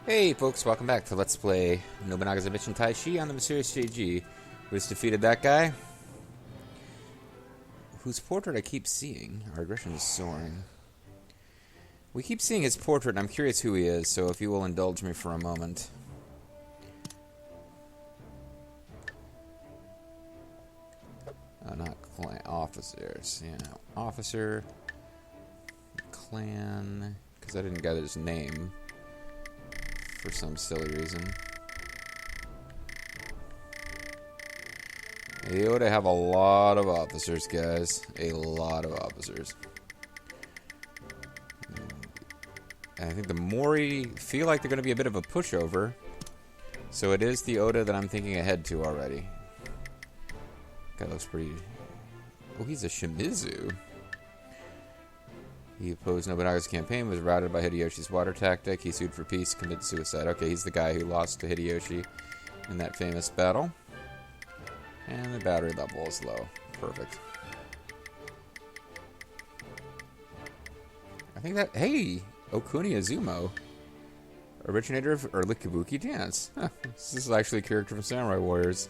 Hey folks, welcome back to Let's Play Nobunaga's Mission Taishi on the Mysterious JG. We just defeated that guy, whose portrait I keep seeing. Our aggression is soaring. We keep seeing his portrait, and I'm curious who he is, so if you will indulge me for a moment. Not clan, officers. Yeah, officer, clan, because I didn't get his name for some silly reason. They ought to have a lot of officers, guys. A lot of officers. And I think the Mōri feel like they're going to be a bit of a pushover. So it is the Oda that I'm thinking ahead to already. Guy looks pretty... Oh, he's a Shimizu. He opposed Nobunaga's campaign, was routed by Hideyoshi's water tactic. He sued for peace, committed suicide. Okay, he's the guy who lost to Hideyoshi in that famous battle. And the battery level is low. Perfect. I think that... Hey! Okuni Azumo. Originator of early Kabuki dance. Huh, this is actually a character from Samurai Warriors.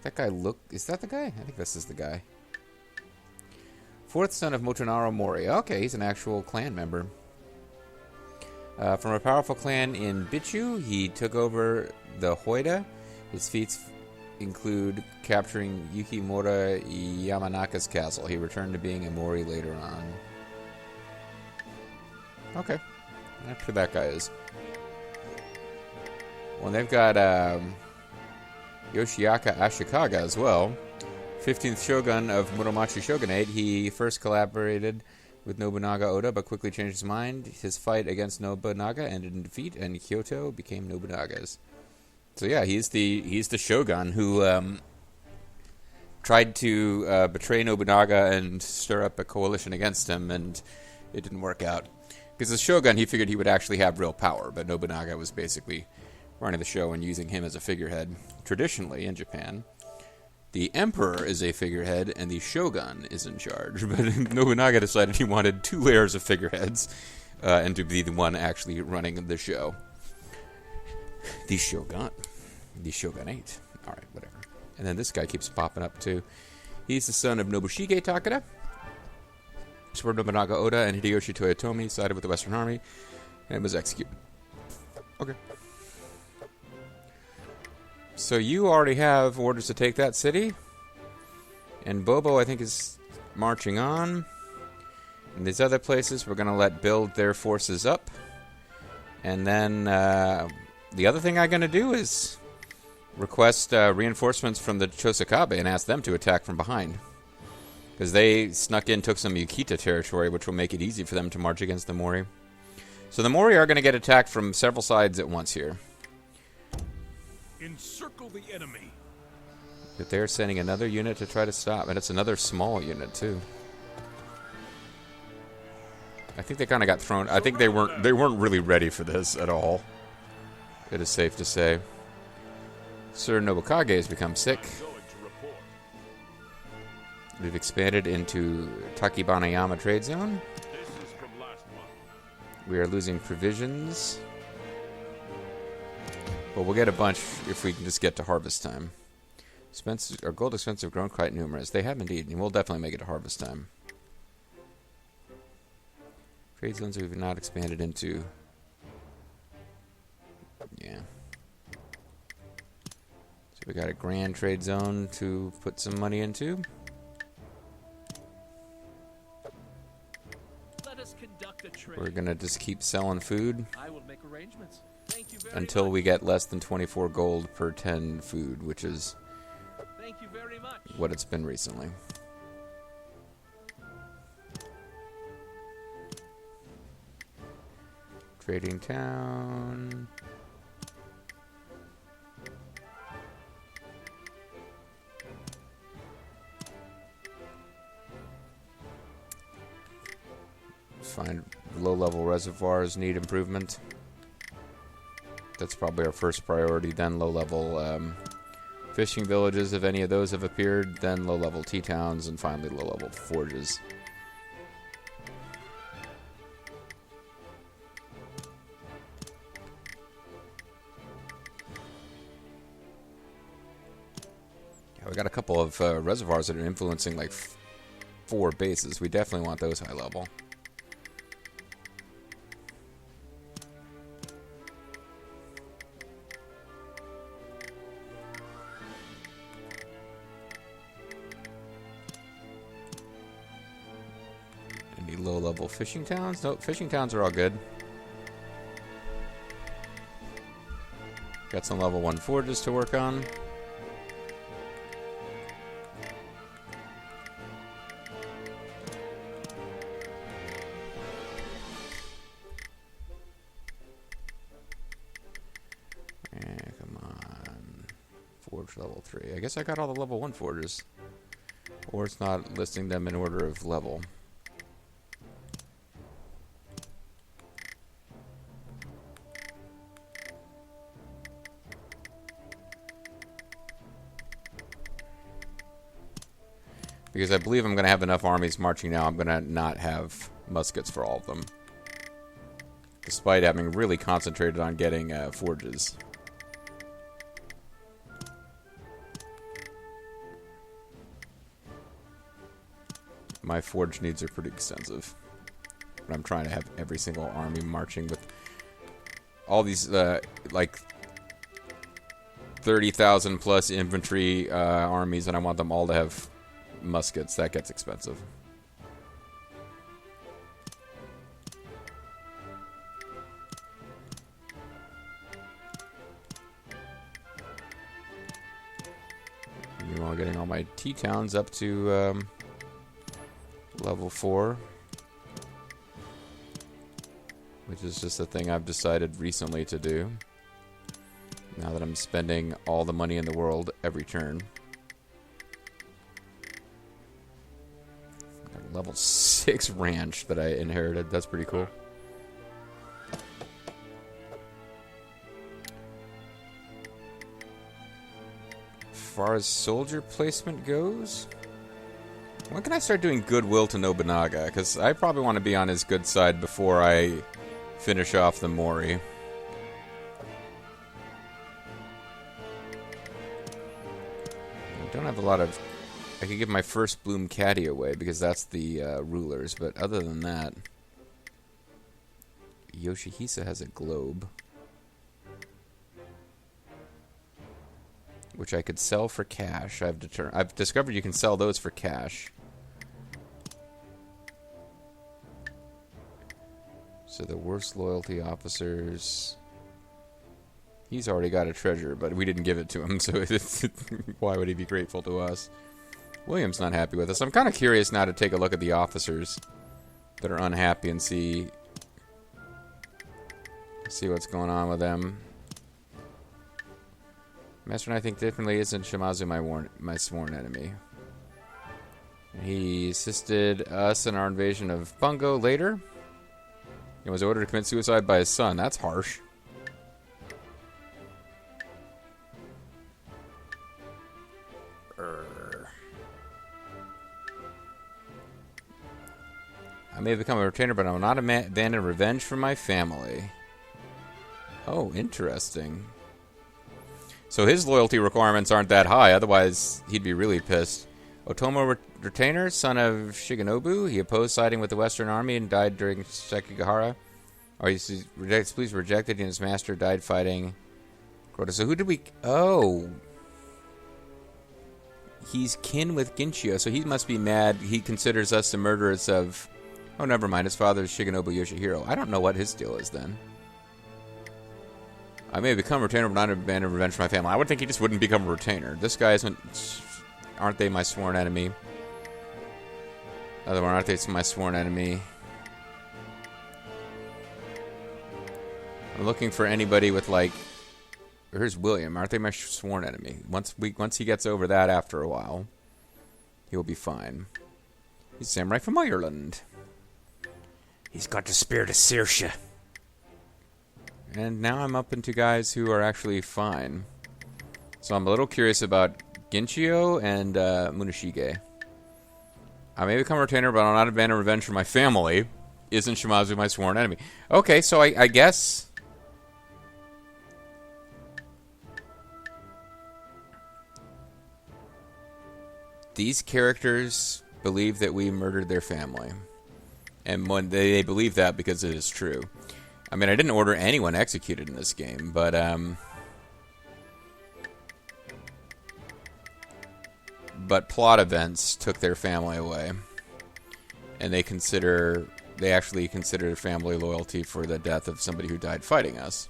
That guy look... Is that the guy? I think this is the guy. Fourth son of Motonaro Mōri. Okay, he's an actual clan member. From a powerful clan in Bichu, he took over the Hoida. His feats include capturing Yukimura Yamanaka's castle. He returned to being a Mōri later on. Okay. After that guy is. Well, they've got Yoshiaka Ashikaga as well. 15th shogun of Muromachi Shogunate. He first collaborated with Nobunaga Oda, but quickly changed his mind. His fight against Nobunaga ended in defeat, and Kyoto became Nobunaga's. So yeah, he's the shogun who tried to betray Nobunaga and stir up a coalition against him, and it didn't work out. Because as shogun, he figured he would actually have real power, but Nobunaga was basically running the show and using him as a figurehead. Traditionally, in Japan, the emperor is a figurehead and the shogun is in charge. But Nobunaga decided he wanted two layers of figureheads and to be the one actually running the show. The shogun. The shogunate. Alright, whatever. And then this guy keeps popping up too. He's the son of Nobushige Takeda. Supported Nobunaga Oda and Hideyoshi Toyotomi, sided with the Western Army, and was executed. Okay. So you already have orders to take that city. And Bobo, I think, is marching on. And these other places, we're going to let build their forces up. And then the other thing I'm going to do is request reinforcements from the Chosakabe and ask them to attack from behind. Because they snuck in, took some Yukita territory, which will make it easy for them to march against the Mōri. So the Mōri are going to get attacked from several sides at once here. Encircle the enemy. But they're sending another unit to try to stop, and it's another small unit too. I think they kind of got thrown. I think they weren't really ready for this at all. It is safe to say. Sir Nobukage has become sick. We've expanded into Takibanayama trade zone. We are losing provisions. But we'll get a bunch if we can just get to harvest time. Our gold expenses have grown quite numerous. They have indeed, and we'll definitely make it to harvest time. Trade zones we've not expanded into. Yeah. So we got a grand trade zone to put some money into. We're gonna just keep selling food until we get less than 24 gold per 10 food, which is what it's been recently. Trading town. Find low-level reservoirs need improvement. That's probably our first priority. Then low-level fishing villages, if any of those have appeared. Then low-level tea towns, and finally low-level forges. We got a couple of reservoirs that are influencing like 4 bases. We definitely want those high level. Any low-level fishing towns? Nope, fishing towns are all good. Got some level 1 forges to work on. Come on. Forge level 3. I guess I got all the level 1 forges. Or it's not listing them in order of level. Because I believe I'm going to have enough armies marching now, I'm going to not have muskets for all of them. Despite having really concentrated on getting forges. My forge needs are pretty extensive. But I'm trying to have every single army marching with all these, like, 30,000 plus infantry armies, and I want them all to have muskets. That gets expensive. Meanwhile, getting all my T-towns up to level 4. Which is just a thing I've decided recently to do. Now that I'm spending all the money in the world every turn. Level 6 ranch that I inherited. That's pretty cool. As far as soldier placement goes, when can I start doing goodwill to Nobunaga? Because I probably want to be on his good side before I finish off the Mōri. I don't have a lot of... I could give my first Bloom Caddy away because that's the rulers, but other than that, Yoshihisa has a globe, which I could sell for cash. I've discovered you can sell those for cash. So the worst loyalty officers. He's already got a treasure, but we didn't give it to him, so why would he be grateful to us? William's not happy with us. I'm kind of curious now to take a look at the officers that are unhappy and see what's going on with them. Master and I think differently. Isn't Shimazu my sworn enemy? He assisted us in our invasion of Bungo later and was ordered to commit suicide by his son. That's harsh. I may have become a retainer, but I will not abandon revenge for my family. Oh, interesting. So his loyalty requirements aren't that high, otherwise he'd be really pissed. Otomo retainer, son of Shigenobu. He opposed siding with the Western Army and died during Sekigahara. Or he's please rejected, and his master died fighting Kuroda. So who did we... Oh. He's kin with Ginchio, so he must be mad. He considers us the murderers of... Oh, never mind. His father is Shigenobu Yoshihiro. I don't know what his deal is then. I may have become a retainer, but not abandon revenge for my family. I would think he just wouldn't become a retainer. This guy isn't... Aren't they my sworn enemy? Other one, aren't they my sworn enemy? I'm looking for anybody with, like... Here's William. Aren't they my sworn enemy? Once he gets over that after a while, he'll be fine. He's a samurai from Ireland. He's got the spirit of Saoirse. And now I'm up into guys who are actually fine. So I'm a little curious about Ginchio and Munashige. I may become a retainer, but I'll not abandon revenge for my family. Isn't Shimazu my sworn enemy? Okay, so I guess... These characters believe that we murdered their family. And when they believe that because it is true. I mean, I didn't order anyone executed in this game, but plot events took their family away. And they actually consider family loyalty for the death of somebody who died fighting us.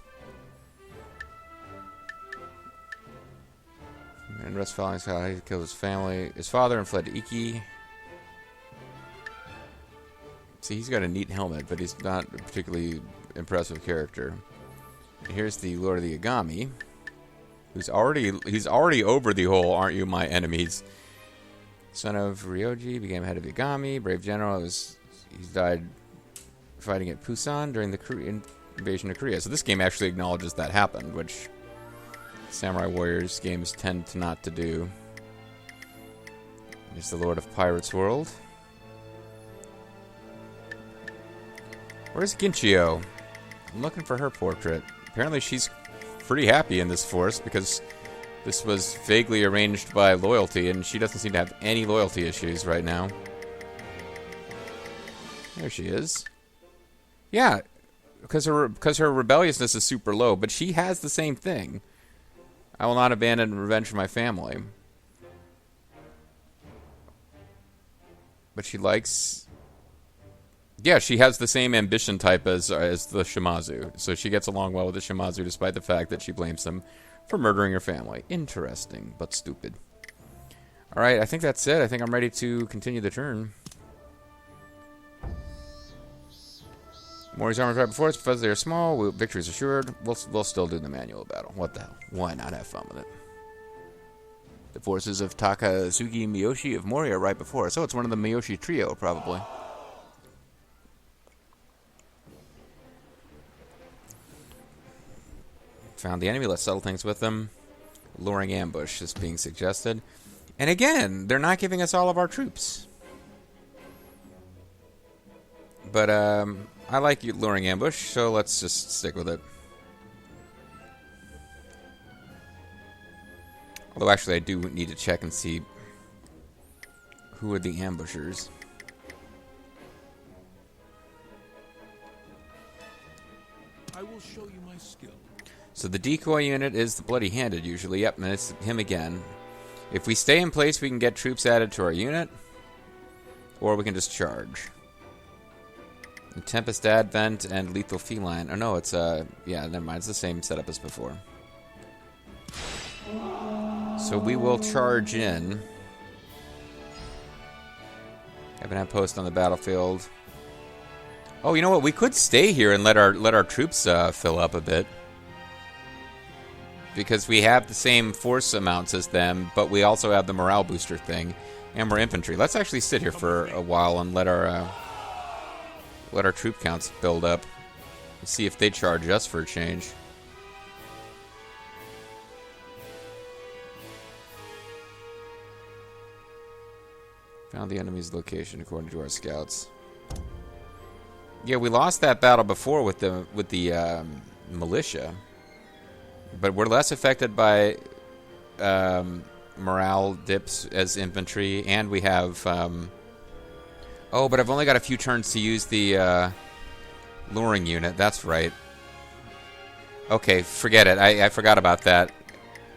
And rest following how he killed his family, his father, and fled to Iki. See, he's got a neat helmet, but he's not a particularly impressive character. And here's the Lord of the Agami, he's already over the whole "aren't you my enemies." Son of Ryoji, became head of the Agami, brave general. He died fighting at Busan during the invasion of Korea. So this game actually acknowledges that happened, which Samurai Warriors games tend to not to do. He's the Lord of Pirates World. Where's Ginchio? I'm looking for her portrait. Apparently she's pretty happy in this force because this was vaguely arranged by loyalty, and she doesn't seem to have any loyalty issues right now. There she is. Yeah, because her rebelliousness is super low, but she has the same thing. I will not abandon revenge for my family. But she likes... Yeah, she has the same ambition type as the Shimazu. So she gets along well with the Shimazu despite the fact that she blames them for murdering her family. Interesting, but stupid. Alright, I think that's it. I think I'm ready to continue the turn. Mōri's armor right before us, because they are small, victory is assured. We'll still do the manual battle. What the hell? Why not have fun with it? The forces of Takazuki Miyoshi of Mōri are right before us. So it's one of the Miyoshi trio, probably. Found the enemy, let's settle things with them. Luring ambush is being suggested. And again, they're not giving us all of our troops. But, I like luring ambush, so let's just stick with it. Although, actually, I do need to check and see who are the ambushers. I will show you my skill. So the decoy unit is the bloody-handed, usually. Yep, and it's him again. If we stay in place, we can get troops added to our unit. Or we can just charge. And Tempest Advent and Lethal Feline. Oh, no, it's, yeah, never mind. It's the same setup as before. So we will charge in. Haven't had post on the battlefield. Oh, you know what? We could stay here and let our troops fill up a bit. Because we have the same force amounts as them, but we also have the morale booster thing, and we're infantry. Let's actually sit here for a while and let our troop counts build up. See if they charge us for a change. Found the enemy's location according to our scouts. Yeah, we lost that battle before with the militia. But we're less affected by morale dips as infantry, and we have... oh, but I've only got a few turns to use the luring unit. That's right. Okay, forget it. I forgot about that.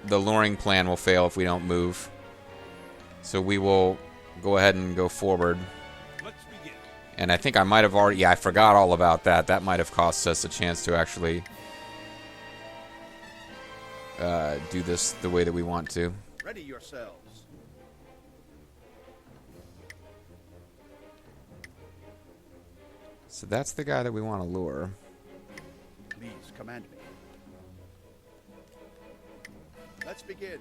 The luring plan will fail if we don't move. So we will go ahead and go forward. Let's begin. And I think I might have already... Yeah, I forgot all about that. That might have cost us a chance to actually... do this the way that we want to. Ready yourselves. So that's the guy that we want to lure. Please command me. Let's begin.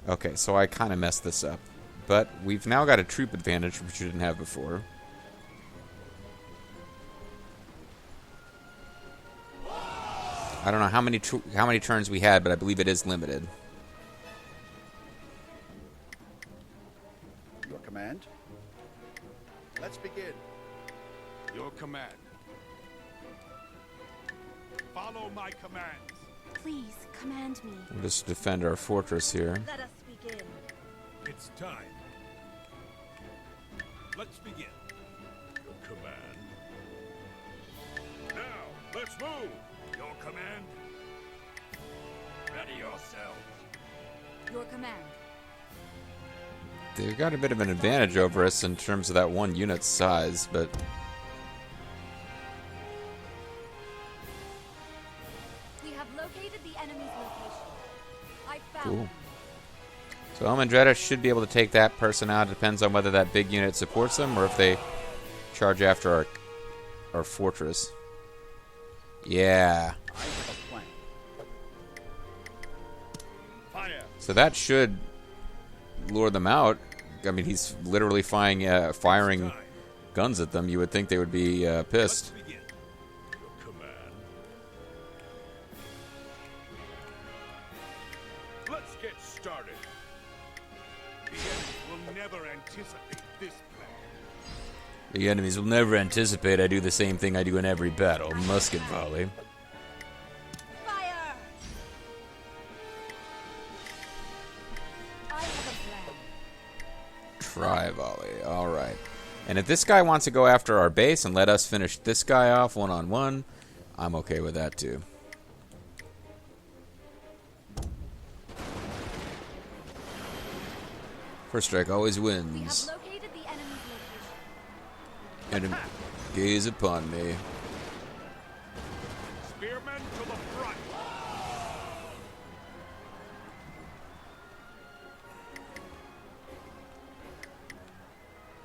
Okay, so I kind of messed this up. But we've now got a troop advantage, which we didn't have before. I don't know how many turns we had, but I believe it is limited. Your command. Let's begin. Your command. Follow my commands. Please command me. We'll just defend our fortress here. Let us begin. It's time. Let's begin. Your command. Now, let's move. Your command. Ready yourselves. Your command. They've got a bit of an advantage over us in terms of that one unit's size, but We have located the enemy's location. I found cool. them. So Almandretta should be able to take that person out. It depends on whether that big unit supports them or if they charge after our fortress. Yeah. I have a plan. Fire. So that should lure them out. I mean, he's literally firing guns at them. You would think they would be Let's pissed. begin. Your command. Let's get started. The enemy will never anticipate this plan. The enemies will never anticipate I do the same thing I do in every battle. Musket volley. Fire! I have a plan. Try volley. Alright. And if this guy wants to go after our base and let us finish this guy off one-on-one, I'm okay with that too. First strike always We have wins. located the enemy's location. Enemy, gaze upon me. Spearmen to the front.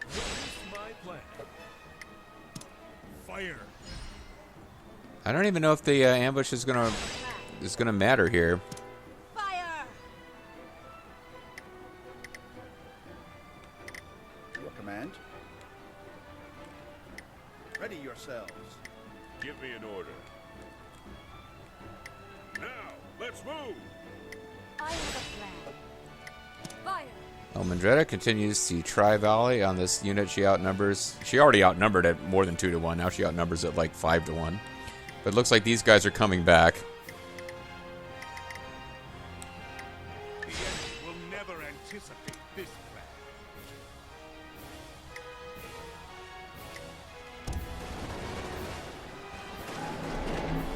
Witness my plan. Fire. I don't even know if the ambush is gonna matter here. Fire! Your command. Ready yourselves. Give me an order. Now, let's move. I have a plan. Fire! Almandretta continues to try volley on this unit. She outnumbers. She already outnumbered at more than 2-1. Now she outnumbers at like 5-1. But it looks like these guys are coming back. The enemy will never anticipate this plan.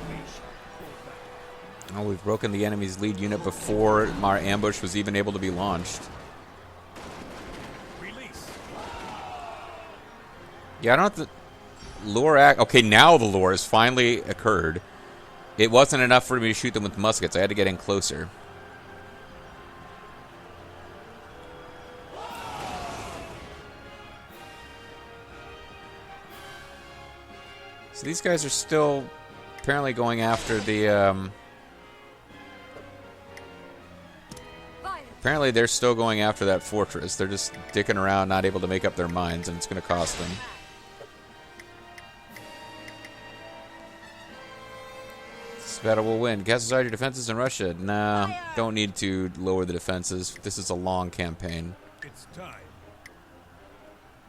We shall pull back. Oh, we've broken the enemy's lead unit before our ambush was even able to be launched. Release. Yeah, I don't have to lure act. Okay, now the lure has finally occurred. It wasn't enough for me to shoot them with muskets. I had to get in closer. So these guys are still apparently going after the Fire! apparently they're still going after that fortress. They're just dicking around, not able to make up their minds, and it's going to cost them. This battle will win. Castles your defenses in Russia. Nah, don't need to lower the defenses. This is a long campaign. It's time.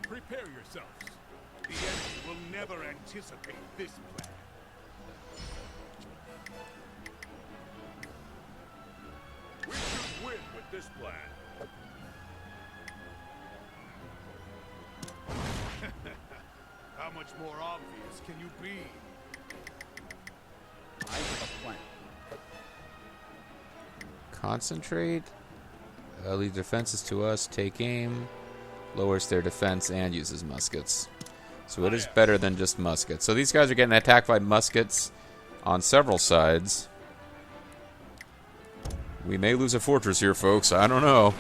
Prepare yourselves. The enemy will never anticipate this plan. We should win with this plan. How much more obvious can you be? I have a plan. Concentrate. Lead defenses to us. Take aim. Lowers their defense and uses muskets. So it is better than just muskets. So these guys are getting attacked by muskets on several sides. We may lose a fortress here, folks. I don't know.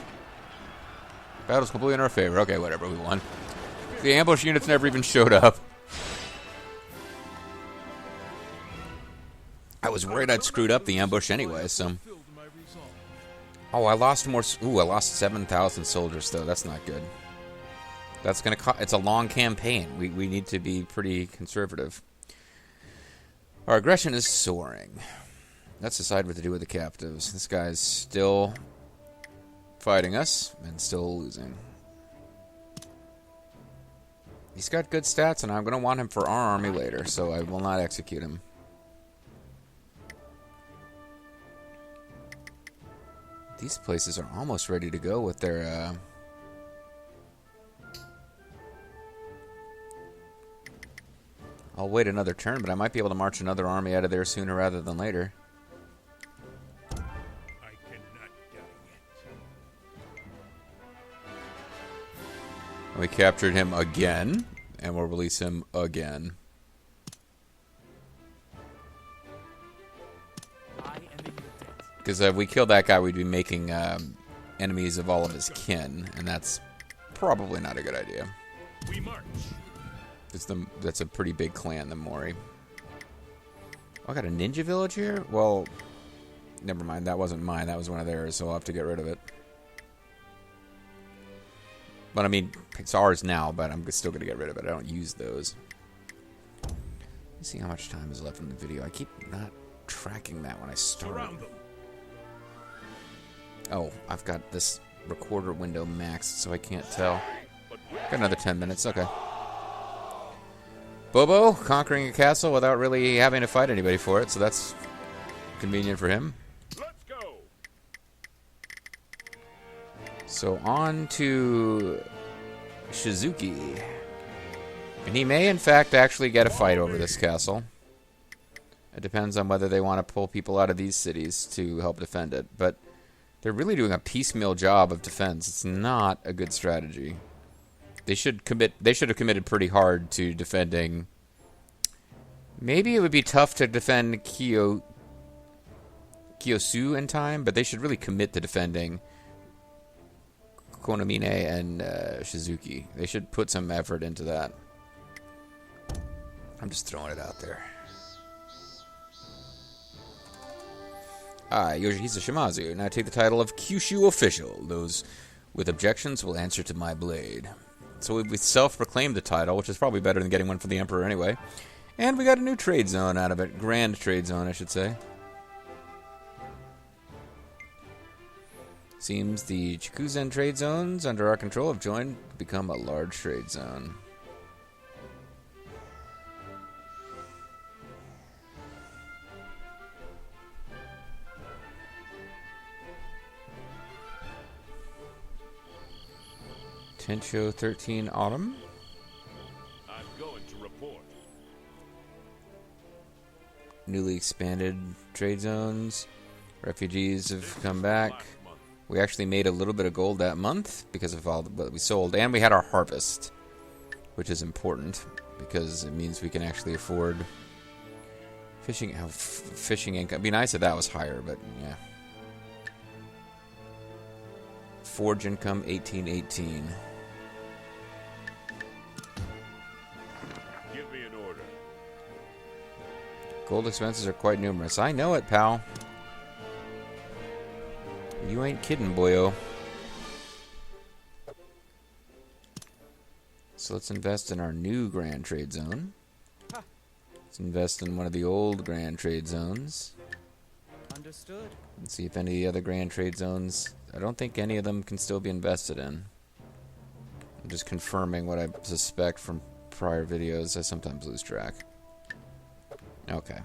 Battle's completely in our favor. Okay, whatever. We won. The ambush units never even showed up. I was worried I'd screwed up the ambush anyway, so... Oh, I lost more... Ooh, I lost 7,000 soldiers, though. That's not good. That's going to... It's a long campaign. We need to be pretty conservative. Our aggression is soaring. Let's decide what to do with the captives. This guy's still fighting us and still losing. He's got good stats, and I'm going to want him for our army later, so I will not execute him. These places are almost ready to go with their I'll wait another turn, but I might be able to march another army out of there sooner rather than later. I cannot die yet. We captured him again, and we'll release him again. Because if we kill that guy, we'd be making enemies of all of his kin, and that's probably not a good idea. We march. That's a pretty big clan, the Mōri. Oh, I got a ninja village here? Well, never mind. That wasn't mine. That was one of theirs, so I'll have to get rid of it. But, I mean, it's ours now, but I'm still going to get rid of it. I don't use those. Let's see how much time is left in the video. I keep not tracking that when I start. Surround them. Oh, I've got this recorder window maxed, so I can't tell. Got another 10 minutes. Okay. Bobo conquering a castle without really having to fight anybody for it, so that's convenient for him. Let's go. So on to Shizuki. And he may, in fact, actually get a fight over this castle. It depends on whether they want to pull people out of these cities to help defend it. But they're really doing a piecemeal job of defense. It's not a good strategy. They should have committed pretty hard to defending. Maybe it would be tough to defend Kyosu in time, but they should really commit to defending Konomine and Shizuki. They should put some effort into that. I'm just throwing it out there. I, Yoshihisa Shimazu, now take the title of Kyushu Official. Those with objections will answer to my blade. So we self-proclaimed the title, which is probably better than getting one from the Emperor anyway. And we got a new trade zone out of it. Grand trade zone, I should say. Seems the Chikuzen trade zones under our control have joined to become a large trade zone. Tensho 13 Autumn. I'm going to report. Newly expanded trade zones. Refugees have come back. We actually made a little bit of gold that month because of all what we sold. And we had our harvest, which is important because it means we can actually afford fishing income. It'd be nice if that was higher, but yeah. Forge income 1818. Give me an order. Gold expenses are quite numerous. I know it, pal. You ain't kidding, boyo. So let's invest in our new Grand Trade Zone. Let's invest in one of the old Grand Trade Zones. Understood. Let's see if any of the other Grand Trade Zones... I don't think any of them can still be invested in. I'm just confirming what I suspect from prior videos. I sometimes lose track. Okay.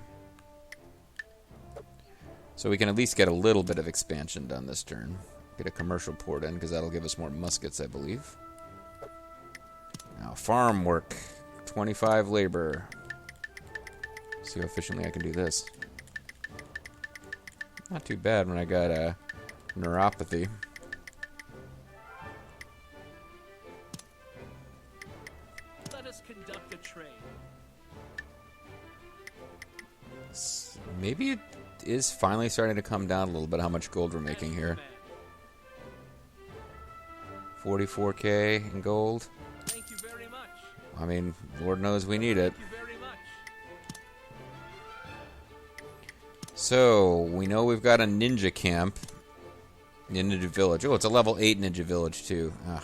So we can at least get a little bit of expansion done this turn. Get a commercial port in, because that'll give us more muskets, I believe. Now, farm work. 25 labor. See how efficiently I can do this. Not too bad when I got a neuropathy. Let us conduct a trade. Maybe it is finally starting to come down a little bit how much gold we're making here. 44k in gold. Thank you very much. I mean, Lord knows we need it. Thank you very much. So, we know we've got a ninja camp. Ninja village. Oh, it's a level 8 ninja village, too. Ugh.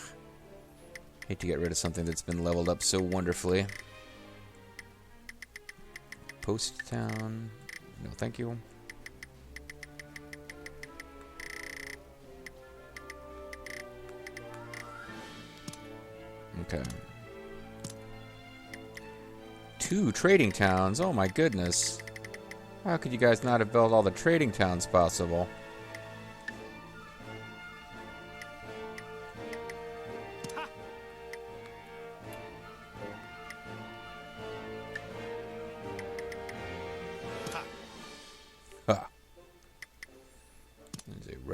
Hate to get rid of something that's been leveled up so wonderfully. Post town. No, thank you. Okay. 2 trading towns. Oh my goodness. How could you guys not have built all the trading towns possible?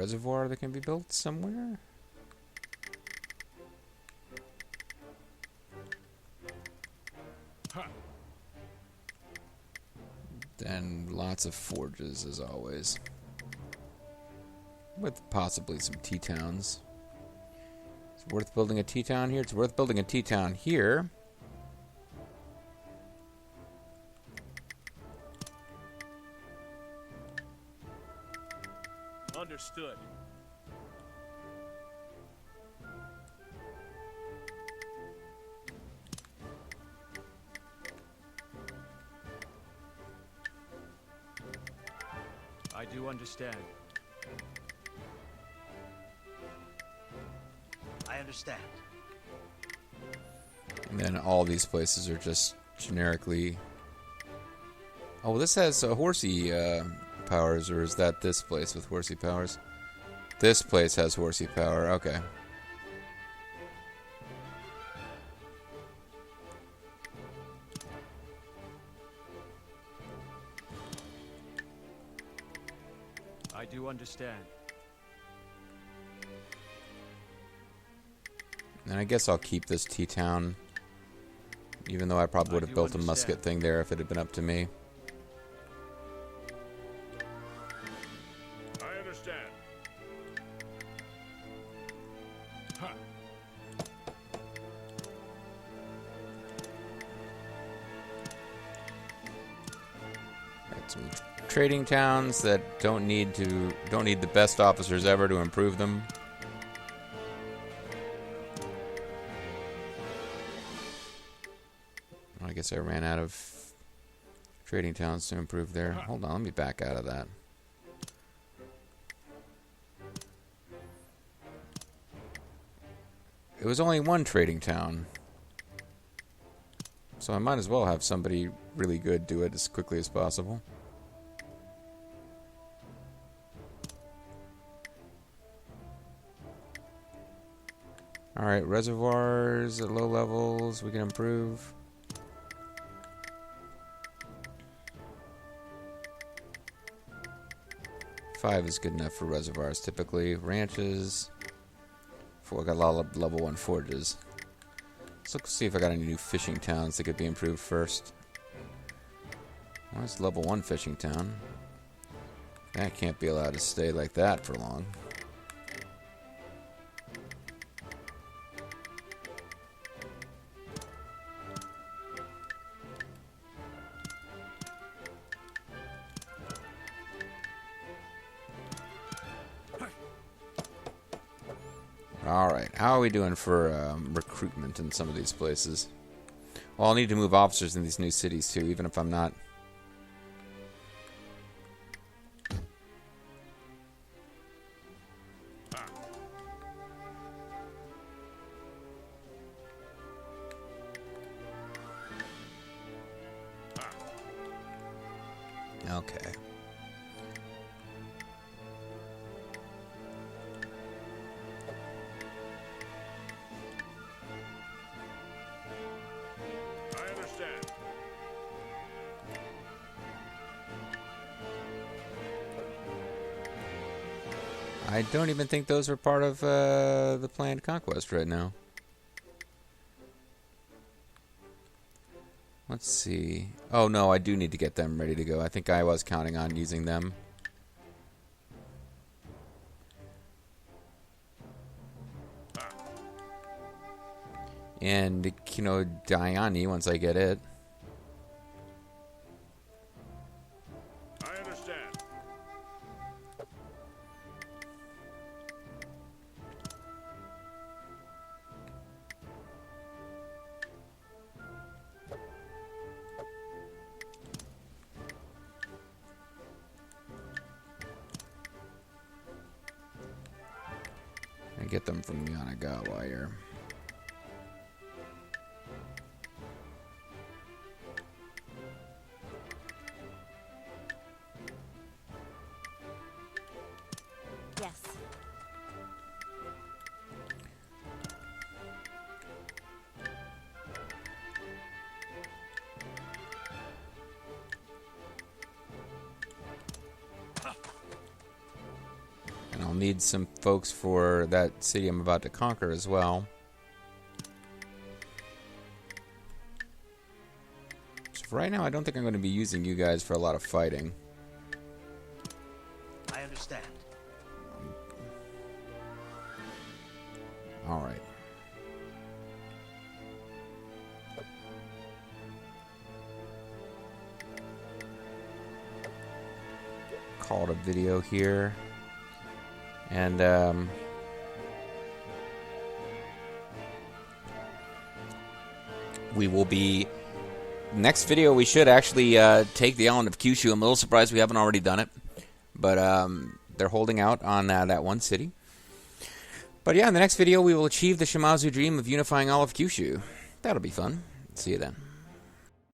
reservoir that can be built somewhere? And lots of forges, as always. With possibly some T-towns. It's worth building a T-town here. It's worth building a T-town here. Understood. I do understand. I understand. And then all these places are just generically... Oh, this has horsey powers, or is that this place with horsey powers? This place has horsey power, okay. I do understand. And I guess I'll keep this T-town, even though I probably would have built a musket thing there if it had been up to me. I understand. Ha. Right, some trading towns that don't need the best officers ever to improve them. I guess I ran out of trading towns to improve there. Hold on, let me back out of that. It was only one trading town. So I might as well have somebody really good do it as quickly as possible. Alright, reservoirs at low levels we can improve. Five is good enough for reservoirs typically. Ranches. I got a lot of level 1 forges. Let's see if I got any new fishing towns that could be improved first. Well, it's level 1 fishing town. That can't be allowed to stay like that for long. Alright, how are we doing for recruitment in some of these places? Well, I'll need to move officers in these new cities too, even if I'm not... Okay. I understand. I don't even think those are part of the planned conquest right now. Let's see. Oh no, I do need to get them ready to go. I think I was counting on using them. And, you know, Diani once I get it. I understand. I get them from Yanagawa here. Yes. And I'll need some folks for that city I'm about to conquer as well. So for right now, I don't think I'm going to be using you guys for a lot of fighting. I understand. All right. Call it a video here. And we will be next video. We should actually take the island of Kyushu. I'm a little surprised we haven't already done it, but they're holding out on that one city. But yeah, in the next video we will achieve the Shimazu dream of unifying all of Kyushu. That'll be fun. See you then.